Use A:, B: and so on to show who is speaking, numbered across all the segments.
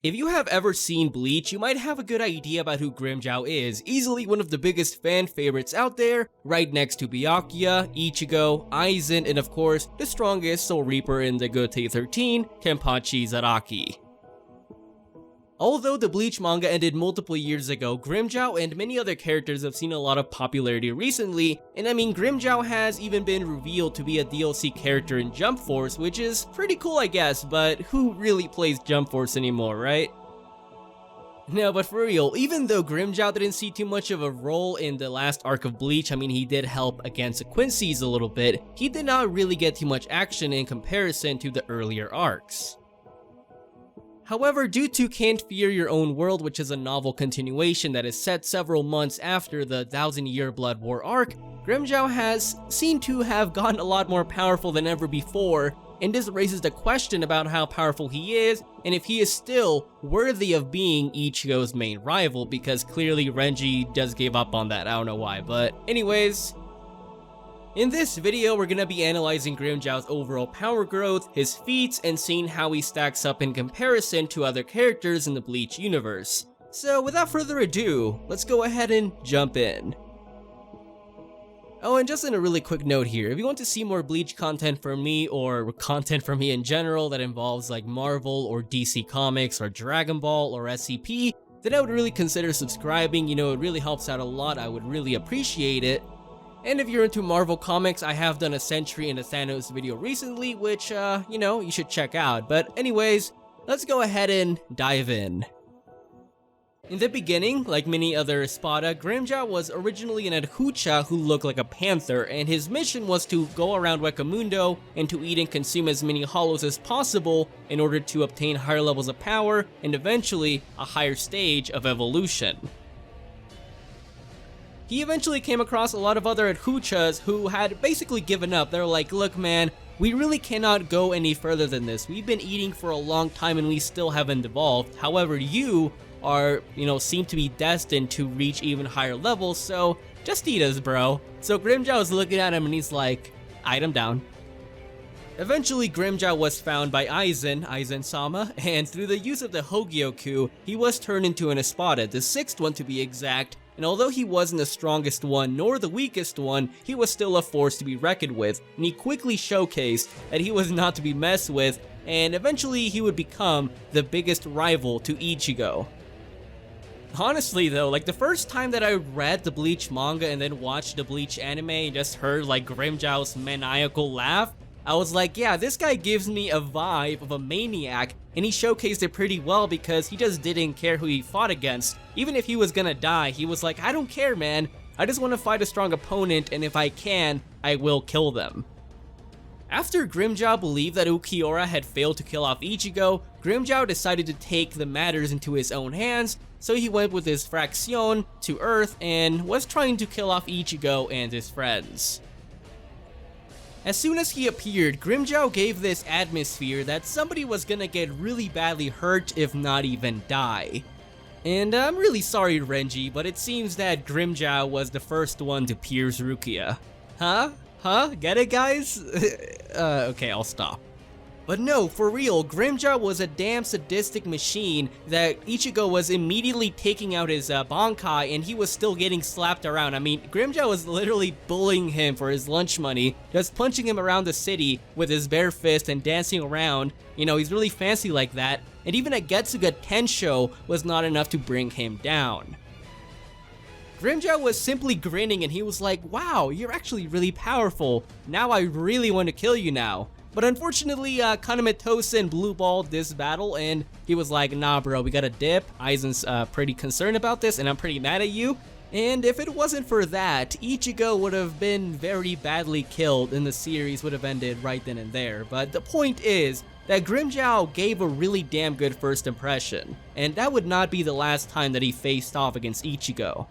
A: If you have ever seen Bleach, you might have a good idea about who Grimmjow is, easily one of the biggest fan favorites out there, right next to Byakuya, Ichigo, Aizen, and of course, the strongest Soul Reaper in the Gotei 13, Kenpachi Zaraki. Although the Bleach manga ended multiple years ago, Grimmjow and many other characters have seen a lot of popularity recently, and I mean Grimmjow has even been revealed to be a DLC character in Jump Force, which is pretty cool I guess, but who really plays Jump Force anymore, right? No, but for real, even though Grimmjow didn't see too much of a role in the last arc of Bleach, I mean he did help against the Quincy's a little bit, he did not really get too much action in comparison to the earlier arcs. However, due to Can't Fear Your Own World, which is a novel continuation that is set several months after the 1000-Year Blood War arc, Grimmjow has seemed to have gotten a lot more powerful than ever before, and this raises the question about how powerful he is, and if he is still worthy of being Ichigo's main rival, because clearly Renji just gave up on that, I don't know why, but anyways. In this video, we're gonna be analyzing Grimmjow's overall power growth, his feats, and seeing how he stacks up in comparison to other characters in the Bleach universe. So without further ado, let's go ahead and jump in. Oh, and just in a really quick note here, if you want to see more Bleach content from me, or content from me in general that involves like Marvel or DC Comics or Dragon Ball or SCP, then I would really consider subscribing, you know, it really helps out a lot, I would really appreciate it. And if you're into Marvel Comics, I have done a Sentry and a Thanos video recently, which, you know, you should check out. But anyways, let's go ahead and dive in. In the beginning, like many other Espada, Grimmjow was originally an Adhucha who looked like a panther, and his mission was to go around Hueco Mundo and to eat and consume as many hollows as possible in order to obtain higher levels of power and eventually a higher stage of evolution. He eventually came across a lot of other Adhuchas who had basically given up. They're like, look man, we really cannot go any further than this. We've been eating for a long time and we still haven't evolved. However, you are, seem to be destined to reach even higher levels, so just eat us, bro. So Grimmjow is looking at him and he's like, item down. Eventually, Grimmjow was found by Aizen-sama, and through the use of the Hogyoku, he was turned into an Espada, the 6th one to be exact. And although he wasn't the strongest one nor the weakest one, he was still a force to be reckoned with, and he quickly showcased that he was not to be messed with, and eventually he would become the biggest rival to Ichigo. Honestly though, like the first time that I read the Bleach manga and then watched the Bleach anime and just heard like Grimmjow's maniacal laugh, I was like, yeah, this guy gives me a vibe of a maniac, and he showcased it pretty well because he just didn't care who he fought against. Even if he was gonna die, he was like, I don't care man, I just want to fight a strong opponent, and if I can, I will kill them. After Grimmjow believed that Ulquiorra had failed to kill off Ichigo, Grimmjow decided to take the matters into his own hands, so he went with his Fracción to Earth and was trying to kill off Ichigo and his friends. As soon as he appeared, Grimmjow gave this atmosphere that somebody was gonna get really badly hurt if not even die. And I'm really sorry Renji, but it seems that Grimmjow was the first one to pierce Rukia. Huh? Get it guys? Okay, I'll stop. But no, for real, Grimmjow was a damn sadistic machine that Ichigo was immediately taking out his Bankai and he was still getting slapped around. I mean, Grimmjow was literally bullying him for his lunch money, just punching him around the city with his bare fist and dancing around. You know, he's really fancy like that, and even a Getsuga Tensho was not enough to bring him down. Grimmjow was simply grinning and he was like, wow, you're actually really powerful. Now I really want to kill you now. But unfortunately, Kanemetosen blue-balled this battle, and he was like, nah bro, we gotta dip. Aizen's pretty concerned about this, and I'm pretty mad at you. And if it wasn't for that, Ichigo would have been very badly killed, and the series would have ended right then and there. But the point is that Grimmjow gave a really damn good first impression, and that would not be the last time that he faced off against Ichigo.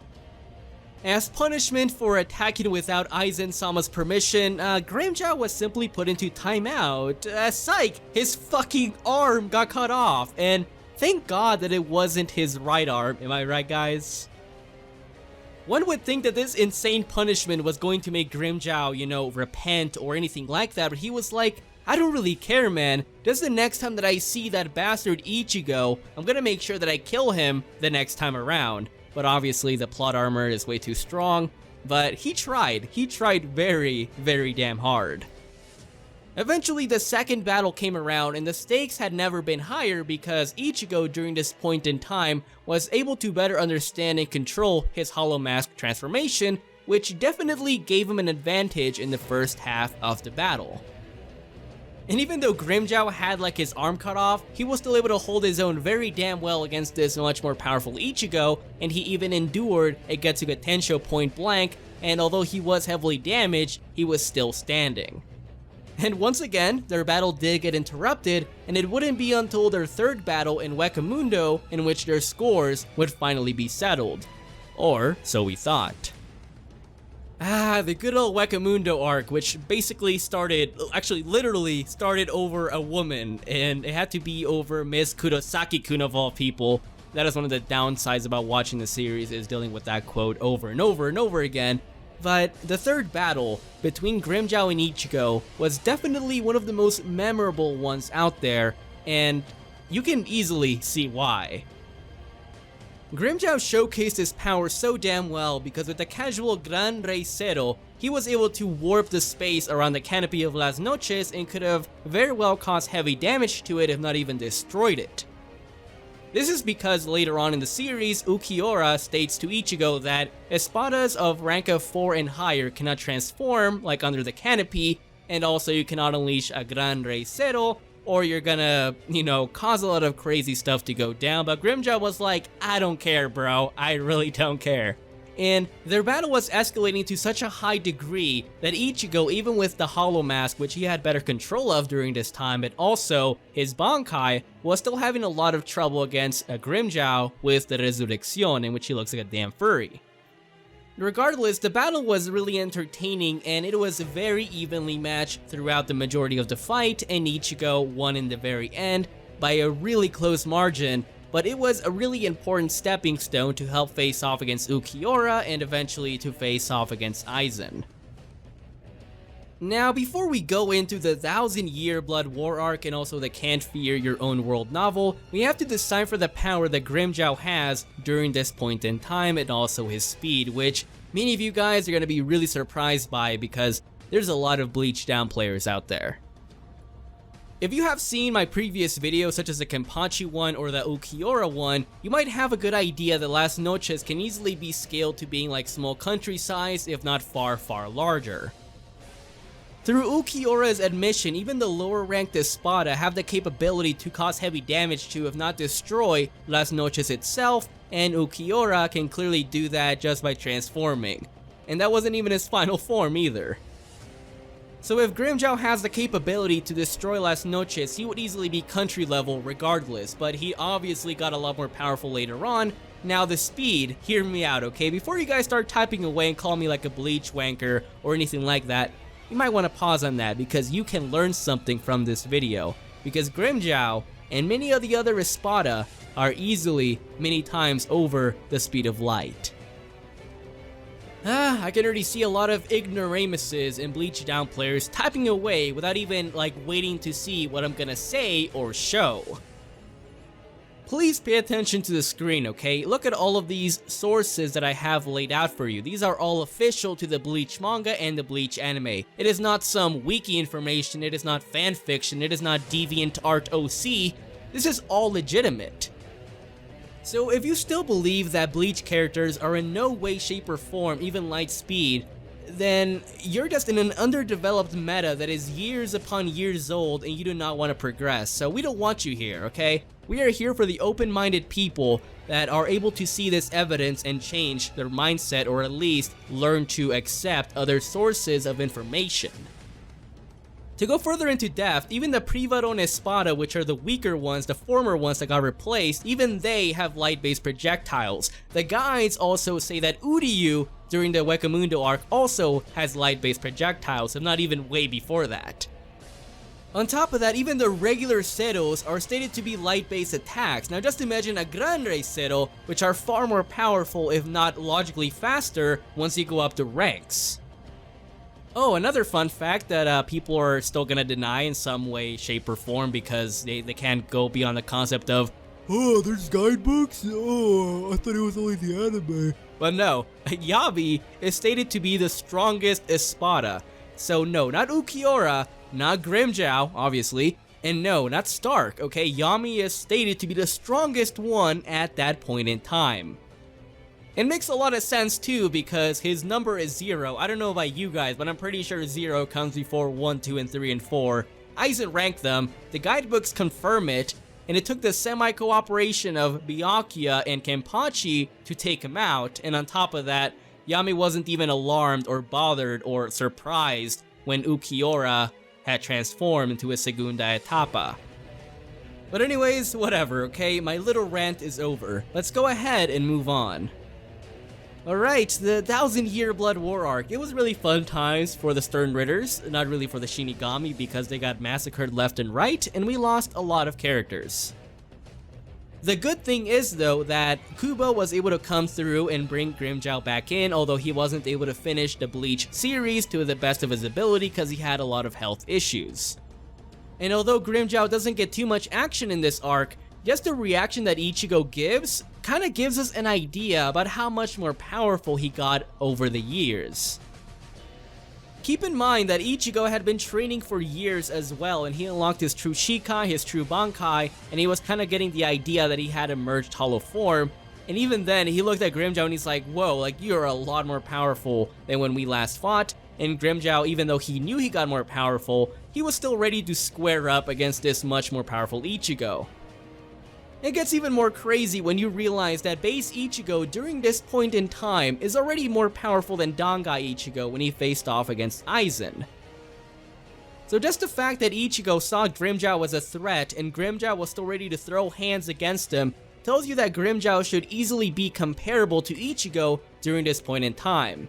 A: As punishment for attacking without Aizen-sama's permission, Grimmjow was simply put into timeout. Psych! His fucking arm got cut off, and thank God that it wasn't his right arm, am I right guys? One would think that this insane punishment was going to make Grimmjow, repent or anything like that, but he was like, I don't really care, man. Just the next time that I see that bastard Ichigo, I'm gonna make sure that I kill him the next time around. But obviously the plot armor is way too strong, but he tried very, very damn hard. Eventually the second battle came around and the stakes had never been higher because Ichigo during this point in time was able to better understand and control his Hollow Mask transformation, which definitely gave him an advantage in the first half of the battle. And even though Grimmjow had like his arm cut off, he was still able to hold his own very damn well against this much more powerful Ichigo, and he even endured a Getsuga Tensho point blank, and although he was heavily damaged, he was still standing. And once again, their battle did get interrupted, and it wouldn't be until their third battle in Hueco Mundo in which their scores would finally be settled. Or so we thought. The good old Hueco Mundo arc, which basically literally started over a woman, and it had to be over Miss Kurosaki-kun of all people. That is one of the downsides about watching the series, is dealing with that quote over and over and over again. But the third battle between Grimmjow and Ichigo was definitely one of the most memorable ones out there, and you can easily see why. Grimmjow showcased his power so damn well because with the casual Gran Rey Zero, he was able to warp the space around the canopy of Las Noches and could have very well caused heavy damage to it if not even destroyed it. This is because later on in the series, Ukiura states to Ichigo that Espadas of rank of 4 and higher cannot transform like under the canopy, and also you cannot unleash a Gran Rey Zero, or you're gonna, cause a lot of crazy stuff to go down. But Grimmjow was like, I don't care, bro, I really don't care. And their battle was escalating to such a high degree that Ichigo, even with the Hollow Mask, which he had better control of during this time, but also his Bankai, was still having a lot of trouble against Grimmjow with the Resurrección, in which he looks like a damn furry. Regardless, the battle was really entertaining and it was very evenly matched throughout the majority of the fight, and Ichigo won in the very end by a really close margin. But it was a really important stepping stone to help face off against Ukiura and eventually to face off against Aizen. Now, before we go into the 1000-year Blood War arc and also the Can't Fear Your Own World novel, we have to decipher the power that Grimmjow has during this point in time and also his speed, which many of you guys are going to be really surprised by because there's a lot of Bleach down players out there. If you have seen my previous videos such as the Kenpachi one or the Ukiura one, you might have a good idea that Las Noches can easily be scaled to being like small country size, if not far, far larger. Through Ukiura's admission, even the lower ranked Espada have the capability to cause heavy damage to, if not destroy, Las Noches itself, and Ukiura can clearly do that just by transforming. And that wasn't even his final form either. So if Grimmjow has the capability to destroy Las Noches, he would easily be country level regardless, but he obviously got a lot more powerful later on. Now the speed, hear me out, okay? Before you guys start typing away and call me like a Bleach wanker or anything like that, you might want to pause on that because you can learn something from this video. Because Grimmjow and many of the other Espada are easily many times over the speed of light. I can already see a lot of ignoramuses and Bleach down players typing away without even waiting to see what I'm gonna say or show. Please pay attention to the screen, okay? Look at all of these sources that I have laid out for you. These are all official to the Bleach manga and the Bleach anime. It is not some wiki information, it is not fanfiction, it is not DeviantArt OC. This is all legitimate. So if you still believe that Bleach characters are in no way, shape, or form even light speed, then you're just in an underdeveloped meta that is years upon years old and you do not want to progress. So we don't want you here, okay? We are here for the open-minded people that are able to see this evidence and change their mindset, or at least learn to accept other sources of information. To go further into depth, even the Privaron Espada, which are the weaker ones, the former ones that got replaced, even they have light-based projectiles. The guides also say that Uryu, during the Hueco Mundo arc, also has light-based projectiles, if not even way before that. On top of that, even the regular Zeros are stated to be light-based attacks. Now just imagine a Gran Rey Zero, which are far more powerful, if not logically faster, once you go up the ranks. Oh, another fun fact that people are still gonna deny in some way, shape, or form because they can't go beyond the concept of, oh, there's guidebooks? Oh, I thought it was only the anime. But no, Yabi is stated to be the strongest Espada. So no, not Ukiura, not Grimmjow, obviously, and no, not Stark, okay? Yami is stated to be the strongest one at that point in time. It makes a lot of sense too because his number is 0. I don't know about you guys, but I'm pretty sure 0 comes before 1, 2, and 3, and 4. Aizen ranked them, the guidebooks confirm it, and it took the semi-cooperation of Byakuya and Kenpachi to take him out, and on top of that, Yami wasn't even alarmed or bothered or surprised when Ukiura had transformed into a Segunda Etapa. But anyways, whatever, okay? My little rant is over. Let's go ahead and move on. Alright, the 1000-Year Blood War Arc. It was really fun times for the Stern Ritters, not really for the Shinigami because they got massacred left and right, and we lost a lot of characters. The good thing is though that Kubo was able to come through and bring Grimmjow back in, although he wasn't able to finish the Bleach series to the best of his ability because he had a lot of health issues. And although Grimmjow doesn't get too much action in this arc, just the reaction that Ichigo gives kind of gives us an idea about how much more powerful he got over the years. Keep in mind that Ichigo had been training for years as well, and he unlocked his true Shikai, his true Bankai, and he was kind of getting the idea that he had a merged hollow form, and even then he looked at Grimmjow and he's like, whoa, like you're a lot more powerful than when we last fought, and Grimmjow, even though he knew he got more powerful, he was still ready to square up against this much more powerful Ichigo. It gets even more crazy when you realize that base Ichigo during this point in time is already more powerful than Dangai Ichigo when he faced off against Aizen. So just the fact that Ichigo saw Grimmjow as a threat and Grimmjow was still ready to throw hands against him tells you that Grimmjow should easily be comparable to Ichigo during this point in time.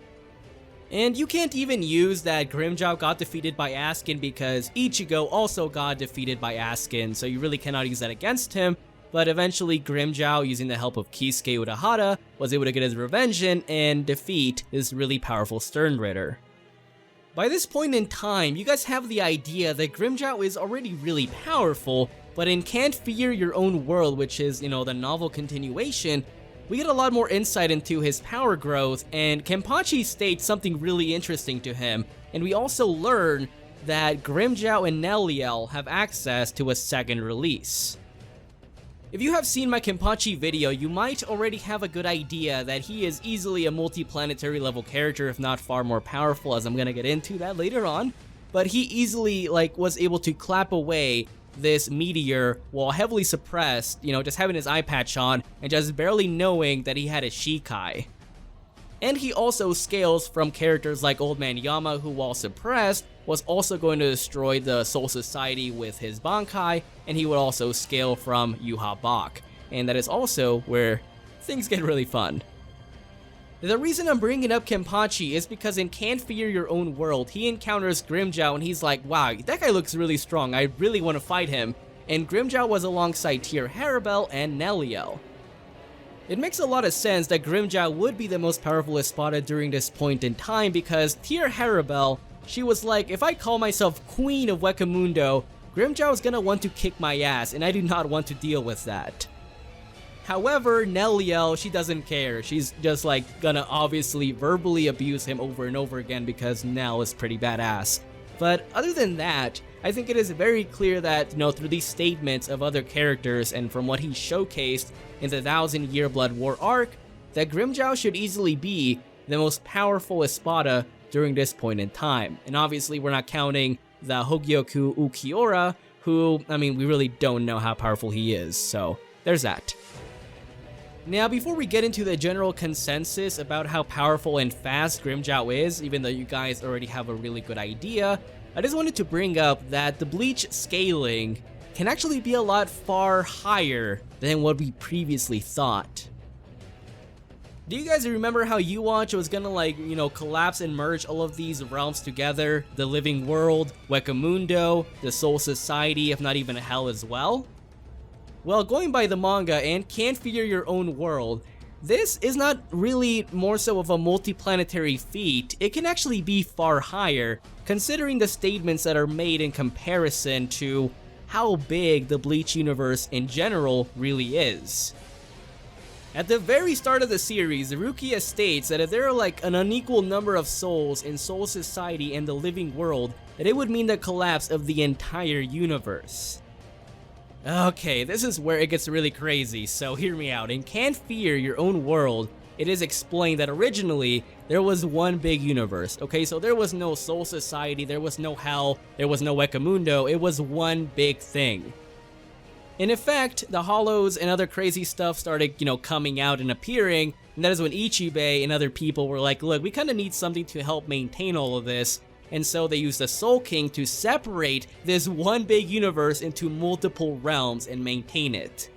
A: And you can't even use that Grimmjow got defeated by Askin because Ichigo also got defeated by Askin, so you really cannot use that against him. But eventually Grimmjow, using the help of Kisuke Urahara, was able to get his revenge in and defeat this really powerful Stern Ritter. By this point in time, you guys have the idea that Grimmjow is already really powerful, but in Can't Fear Your Own World, which is, the novel continuation, we get a lot more insight into his power growth, and Kenpachi states something really interesting to him, and we also learn that Grimmjow and Neliel have access to a second release. If you have seen my Kenpachi video, you might already have a good idea that he is easily a multi-planetary level character, if not far more powerful, as I'm gonna get into that later on. But he easily, was able to clap away this meteor while heavily suppressed, just having his eye patch on and just barely knowing that he had a Shikai. And he also scales from characters like Old Man Yama, who while suppressed, was also going to destroy the Soul Society with his Bankai, and he would also scale from Yuha Bak. And that is also where things get really fun. The reason I'm bringing up Kenpachi is because in Can't Fear Your Own World, he encounters Grimmjow and he's like, wow, that guy looks really strong, I really want to fight him. And Grimmjow was alongside Tier Harribel and Neliel. It makes a lot of sense that Grimmjow would be the most powerful Espada during this point in time because Tier Harribel, she was like, if I call myself Queen of Hueco Mundo, Grimmjow is gonna want to kick my ass and I do not want to deal with that. However, Neliel, she doesn't care. She's just gonna obviously verbally abuse him over and over again because Nell is pretty badass. But other than that, I think it is very clear that, through these statements of other characters and from what he showcased in the 1000-Year Blood War arc, that Grimmjow should easily be the most powerful Espada during this point in time. And obviously we're not counting the Hogyoku Ukiura, who, we really don't know how powerful he is, so there's that. Now, before we get into the general consensus about how powerful and fast Grimmjow is, even though you guys already have a really good idea, I just wanted to bring up that the Bleach scaling can actually be a lot far higher than what we previously thought. Do you guys remember how Uwatch was gonna collapse and merge all of these realms together? The living world, Hueco Mundo, the Soul Society, if not even Hell as well? Well, going by the manga and Can't Fear Your Own World, This is not really more so of a multiplanetary feat, it can actually be far higher, considering the statements that are made in comparison to how big the Bleach universe in general really is. At the very start of the series, Rukia states that if there are like an unequal number of souls in Soul Society and the living world, that it would mean the collapse of the entire universe. Okay, this is where it gets really crazy, so hear me out. In Can't Fear Your Own World, it is explained that originally there was one big universe. Okay, so there was no Soul Society, there was no Hell, there was no Hueco Mundo, it was one big thing. And in fact, the hollows and other crazy stuff started, coming out and appearing, and that is when Ichibe and other people were like, look, we kind of need something to help maintain all of this, and so they used the Soul King to separate this one big universe into multiple realms and maintain it.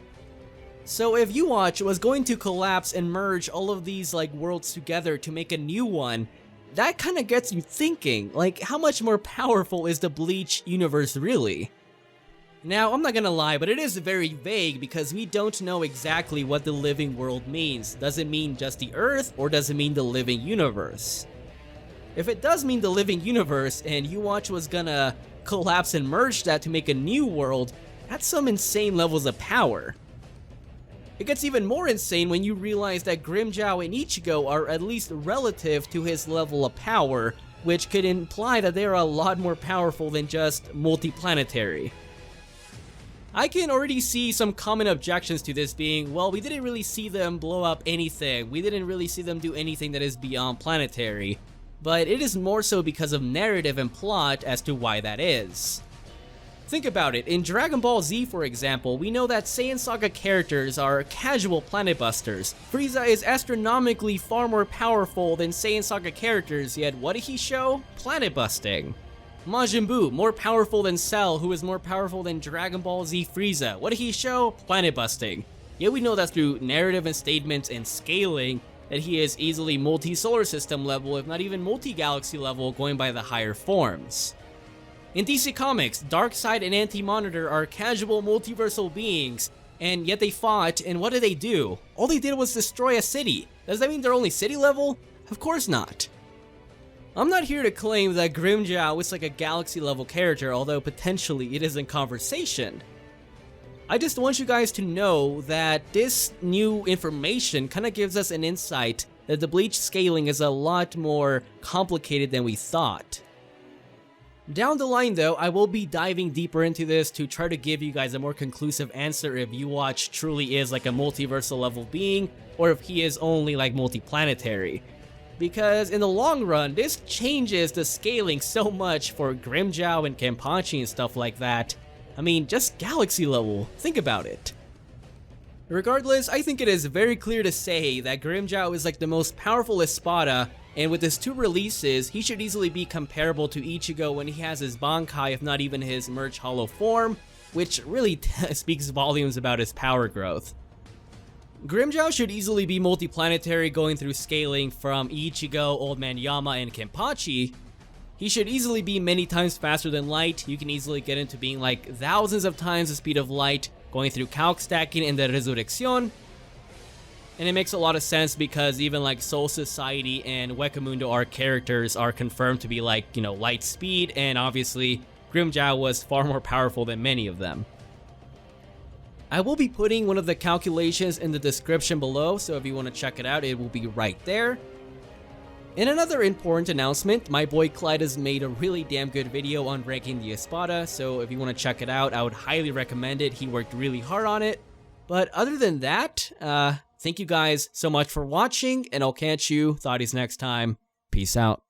A: So if Watch was going to collapse and merge all of these worlds together to make a new one, that kind of gets you thinking, how much more powerful is the Bleach universe really? Now, I'm not gonna lie, but it is very vague because we don't know exactly what the living world means. Does it mean just the Earth, or does it mean the living universe? If it does mean the living universe, and Watch was gonna collapse and merge that to make a new world, that's some insane levels of power. It gets even more insane when you realize that Grimmjow and Ichigo are at least relative to his level of power, which could imply that they are a lot more powerful than just multiplanetary. I can already see some common objections to this being, well, we didn't really see them blow up anything, we didn't really see them do anything that is beyond planetary, but it is more so because of narrative and plot as to why that is. Think about it, in Dragon Ball Z for example, we know that Saiyan Saga characters are casual planet busters. Frieza is astronomically far more powerful than Saiyan Saga characters, yet what did he show? Planet busting. Majin Buu, more powerful than Cell, who is more powerful than Dragon Ball Z Frieza. What did he show? Planet busting. Yet we know that through narrative and statements and scaling, that he is easily multi-solar system level, if not even multi-galaxy level, going by the higher forms. In DC Comics, Darkseid and Anti-Monitor are casual multiversal beings, and yet they fought, and what did they do? All they did was destroy a city. Does that mean they're only city level? Of course not. I'm not here to claim that Grimmjow is like a galaxy level character, although potentially it is in conversation. I just want you guys to know that this new information kind of gives us an insight that the Bleach scaling is a lot more complicated than we thought. Down the line though, I will be diving deeper into this to try to give you guys a more conclusive answer if Watch truly is like a multiversal level being, or if he is only like multiplanetary. Because in the long run, this changes the scaling so much for Grimmjow and Kenpachi and stuff like that. I mean, just galaxy level, think about it. Regardless, I think it is very clear to say that Grimmjow is like the most powerful Espada, and with his 2 releases, he should easily be comparable to Ichigo when he has his Bankai, if not even his merged hollow form, which really speaks volumes about his power growth. Grimmjow should easily be multiplanetary, going through scaling from Ichigo, Old Man Yama, and Kenpachi. He should easily be many times faster than light. You can easily get into being like thousands of times the speed of light, going through calc stacking and the resurrección. And it makes a lot of sense because even like Soul Society and Hueco Mundo Arc characters are confirmed to be like, light speed, and obviously Grimmjow was far more powerful than many of them. I will be putting one of the calculations in the description below, so if you want to check it out, it will be right there. In another important announcement, my boy Clyde has made a really damn good video on ranking the Espada, so if you want to check it out, I would highly recommend it. He worked really hard on it. But other than that, thank you guys so much for watching, and I'll catch you thotties next time. Peace out.